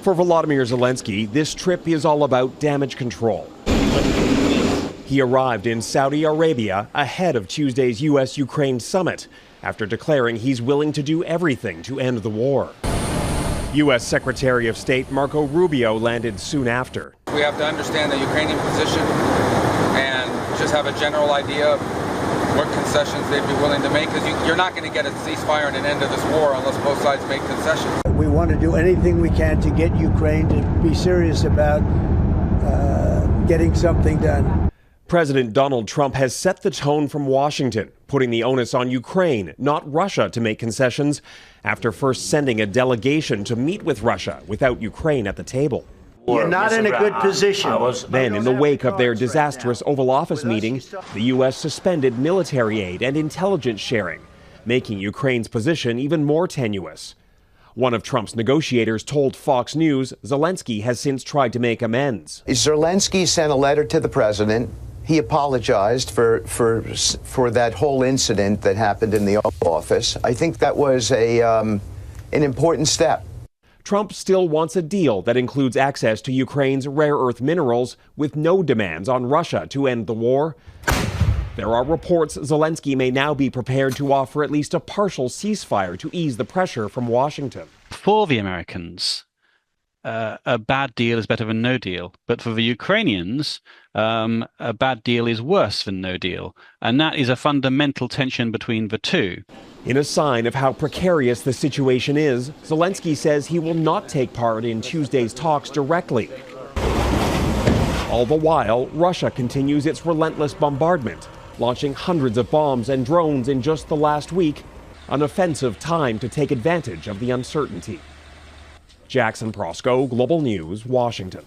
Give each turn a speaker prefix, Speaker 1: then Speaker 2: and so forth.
Speaker 1: For Volodymyr Zelensky, this trip is all about damage control. He arrived in Saudi Arabia ahead of Tuesday's U.S.-Ukraine summit after declaring he's willing to do everything to end the war. U.S. Secretary of State Marco Rubio landed soon after.
Speaker 2: We have to understand the Ukrainian position and just have a general idea of what concessions they'd be willing to make, because you're not going to get a ceasefire and an end of this war unless both sides make concessions.
Speaker 3: We want to do anything we can to get Ukraine to be serious about getting something done.
Speaker 1: President Donald Trump has set the tone from Washington, putting the onus on Ukraine, not Russia, to make concessions, after first sending a delegation to meet with Russia without Ukraine at the table.
Speaker 3: You're not in a good position.
Speaker 1: Then, in the wake of their disastrous Oval Office meeting, the U.S. suspended military aid and intelligence sharing, making Ukraine's position even more tenuous. One of Trump's negotiators told Fox News Zelensky has since tried to make amends.
Speaker 4: Zelensky sent a letter to the president. He apologized for that whole incident that happened in the Oval Office. I think that was an important step.
Speaker 1: Trump still wants a deal that includes access to Ukraine's rare earth minerals with no demands on Russia to end the war. There are reports Zelensky may now be prepared to offer at least a partial ceasefire to ease the pressure from Washington.
Speaker 5: For the Americans, a bad deal is better than no deal. But for the Ukrainians, a bad deal is worse than no deal. And that is a fundamental tension between the two.
Speaker 1: In a sign of how precarious the situation is, Zelensky says he will not take part in Tuesday's talks directly. All the while, Russia continues its relentless bombardment, launching hundreds of bombs and drones in just the last week, an offensive time to take advantage of the uncertainty. Jackson Prosco, Global News, Washington.